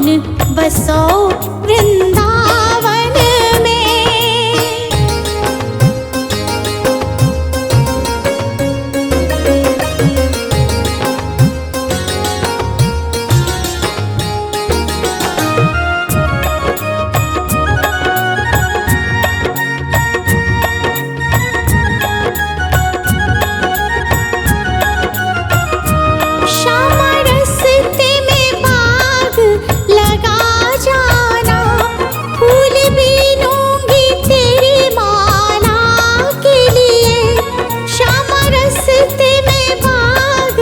बसो वृंदावन में। श्यामा रस्ते में बाग लगा जाना, फूल बीनूंगी तेरी माला के लिए। श्यामा रस्ते में बाग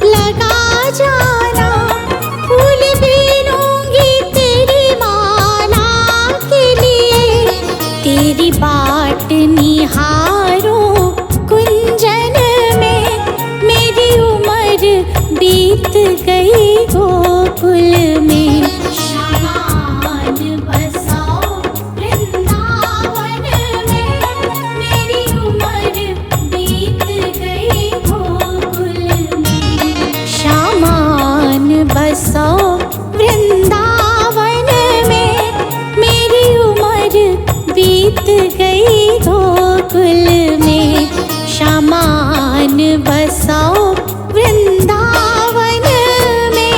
लगा जाना, फूल बीनूंगी तेरी माला के लिए। तेरी बाट निहारूं कुंजन में, मेरी उम्र बीत गई गोकुल में। श्यामान बसो वृंदावन में, मेरी उम्र बीत गई गोकुल में। श्यामान बसो वृंदावन में, मेरी उम्र बीत गई गोकुल में। श्यामान बसो वृंदावन में।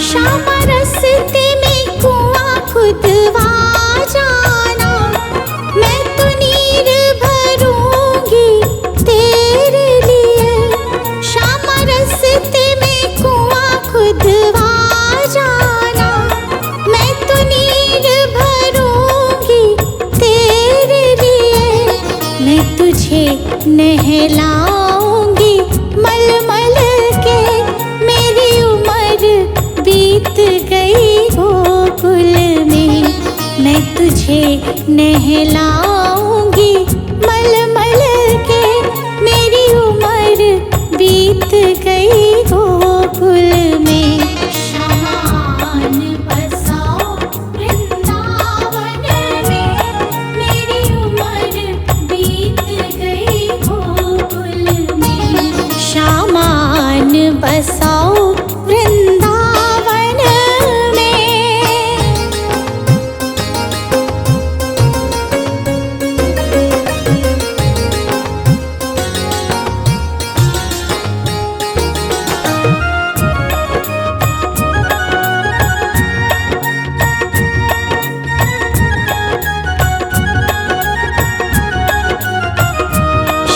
श्यामा रस्ते में कुआं खुदवा जाना, मैं तो नीर भरूंगी तेरे लिए। श्यामा रस्ते में कुआं खुदवा जाना, मैं तो नीर भरूंगी तेरे लिए। मैं तुझे नहलाऊंगी मलमल के, मेरी उम्र बीत गई गोकुल में। मैं तुझे नहलाऊंगी मलमल के, मेरी उम्र बीत गई गोकुल में। श्यामान बसो वृंदावन में, मेरी उम्र बीत गई गोकुल में। श्यामान बसो वृंदावन में।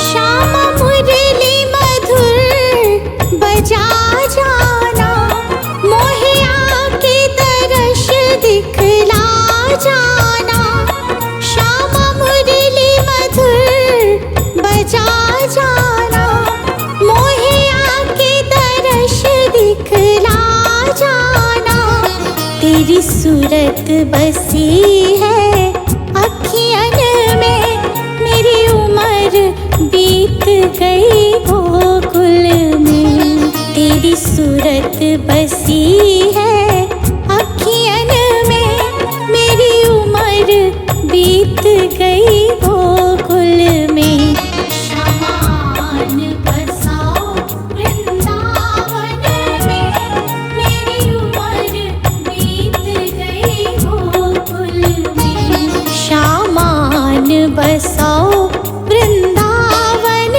श्यामा मुरली मधुर बजा जाना, मोहे आके दर्श दिखला जाना। श्यामा मुरली मधुर बजा जाना, मोहे आके दर्श दिखला जाना। तेरी सूरत बसी है अखियन में, मेरी उम्र बीत गई गोकुल में। तेरी सूरत बसी है अखियन में, मेरी उम्र बीत गई गोकुल में। श्यामान बसो वृंदावन में, मेरी उम्र बीत गई गोकुल में। श्यामान बसो वृंदावन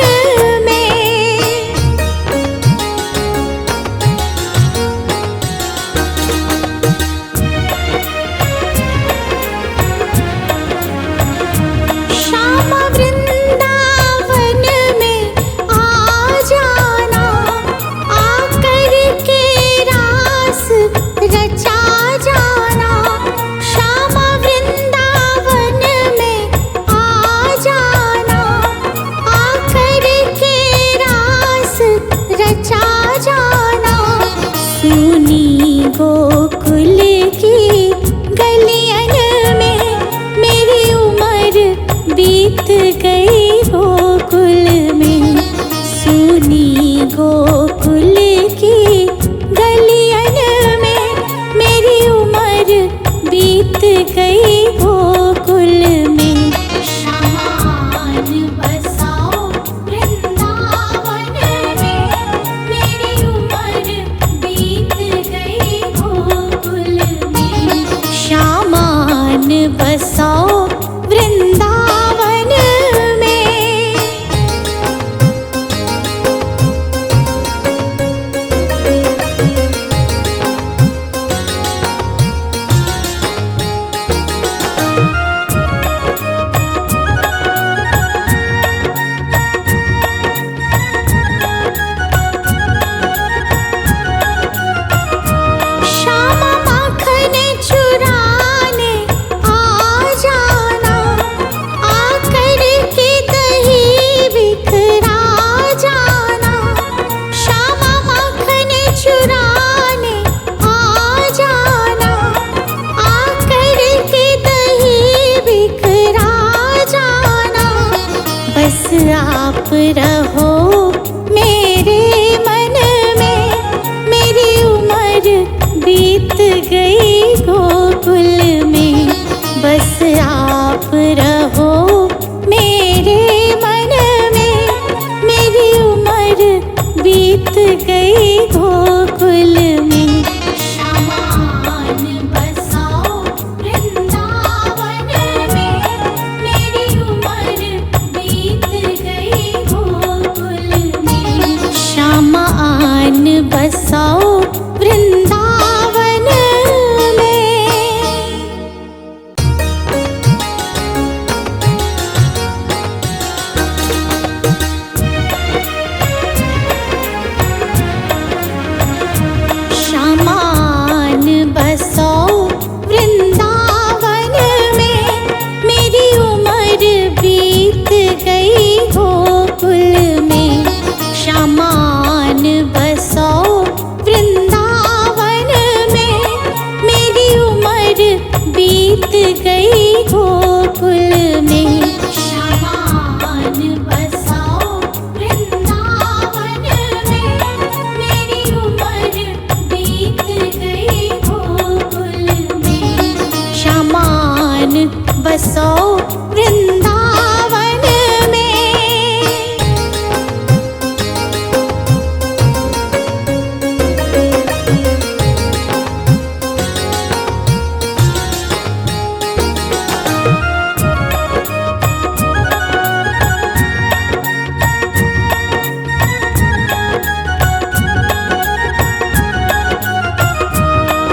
में। श्यामा वृंदावन में आ जाना, आकर के रास रचा जाना। श्यामा वृंदावन में आ जाना, आकर के रास रचा जाना। सुनी गोकुल की गलियन में, मेरी उम्र बीत गई गोकुल में। सुनी गोकुल की गलियन में, मेरी उम्र बीत गई गोकुल में। रहो मेरे मन में, मेरी उम्र बीत गई गोकुल में। बस आप रहो मेरे मन में, मेरी उम्र बीत गई गोकुल में। शामान बसाओ वृंदावन में, मेरी उम्र बीत गई गोकुल में। शामान बसाओ वृंदावन में। शामान बसाओ वृंदावन में, मेरी उम्र बीत गई गोकुल में। शामान बसाओ वृंदावन में, मेरी उम्र बीत गई गोकुल में। शामान बसाओ वृंदावन में, मेरी उम्र बीत गई गोकुल में। शामान बसाओ वृंदावन में।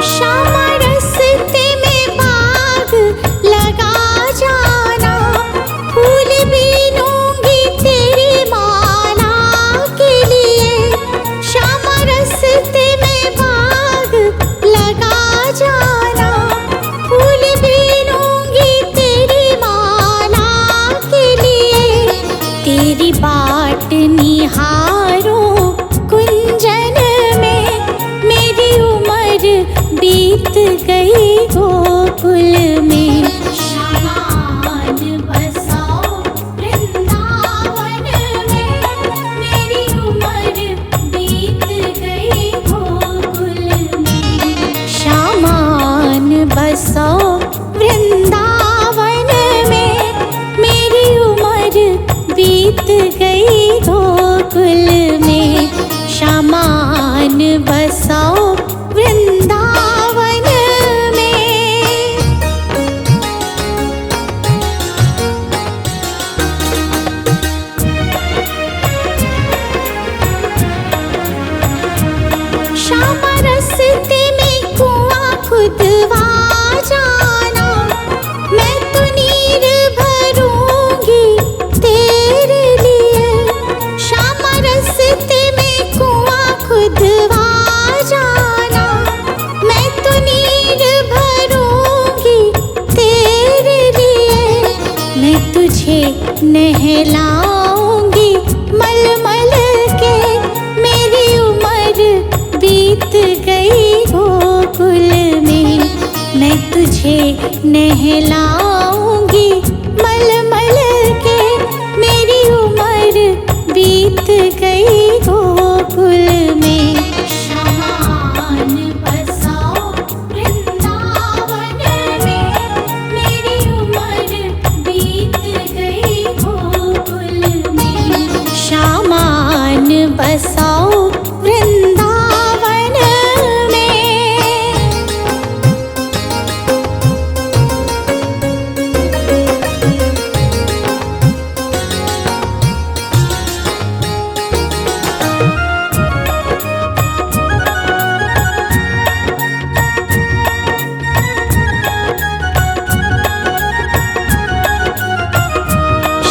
श्यामा रस्ते में बाग लगा जाना, फूल बीनूंगी तेरी माला के लिए। श्यामा रस्ते में बाग लगा जाना, फूल बीनूंगी तेरी माला के लिए। तेरी बाट निहारूं कुंजन में, मेरी उम्र बीत गई गोकुल में। शामान बसाओ वृंदावन में, मेरी उम्र बीत गई गोकुल में। शामान बसाओ वृंदावन में, मेरी उम्र बीत गई गोकुल में। शामान बसाओ वृंदावन में। श्यामा रस्ते में कुआं खुदवा जाना, मैं तो नीर भरूंगी तेरे लिए। श्यामा रस्ते में कुआं खुदवा जाना, मैं तो नीर भरूंगी तेरे लिए। मैं तुझे नहलाऊंगी मलमल के, मेरी उम्र बीत गई गोकुल में। मैं तुझे नहलाऊंगी मलमल के, मेरी उम्र बीत गई गोकुल में। शामान बसाओ वृंदावन में, मेरी उम्र बीत गई गोकुल में। शामान बसाओ वृंदावन में।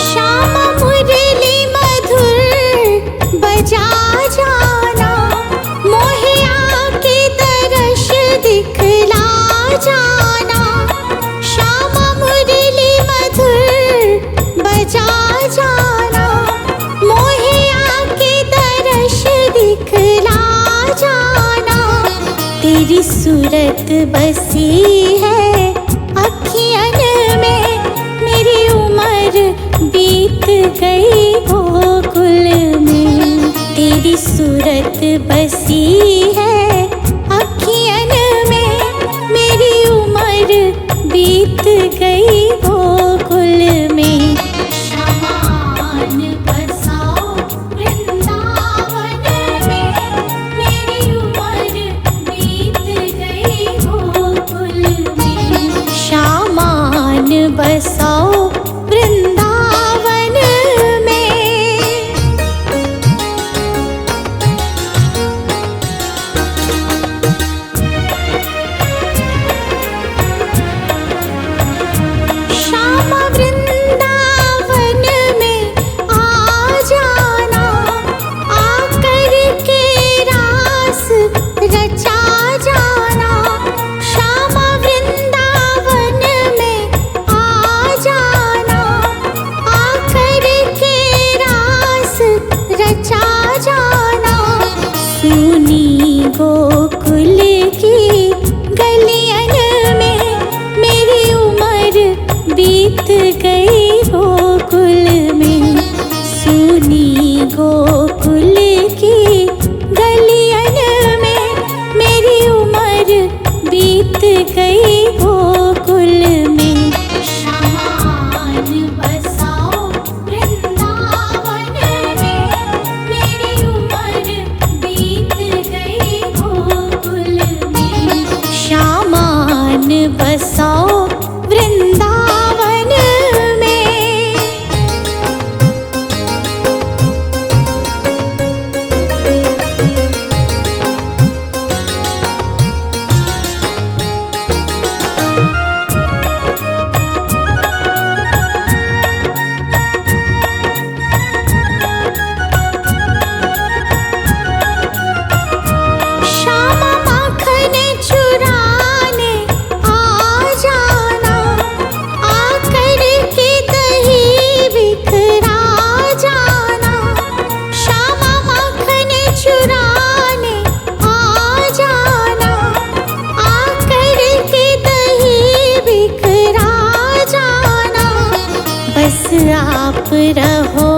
श्यामा मुरली मधुर बजा जाना, मोहे आके दर्श दिखला जाना। श्यामा मुरली मधुर बजा जाना, मोहे आके दर्श दिखला जाना। तेरी सूरत बसी है अखियन में, मेरी उम्र बीत गई गोकुल सूरत बसी है अखियन में, मेरी उम्र बीत गई गोकुल में। शामान बसाओ वृंदावन में, मेरी उम्र बीत गई गोकुल में। शामान बसाओ वृंदावन में। श्यामा वृंदावन में आ जाना, आकर के रास रचा जाना। श्यामा वृंदावन में आ जाना, आकर के रास रचा जाना। सुनी गोकुल की गलियन में, मेरी उम्र बीत गई गोकुल में। सुनी गोकुल की गलियन में, मेरी उम्र बीत गई गोकुल में। शामान बसाओ वृंदावन में, मेरी उम्र बीत गई गोकुल में। शामान बसाओ वृंदावन में। श्यामा माखन चुराने आ जाना, आकर के दही बिखरा जाना। श्यामा माखन चुराने आ जाना, आकर के दही बिखरा जाना। बस आप रहो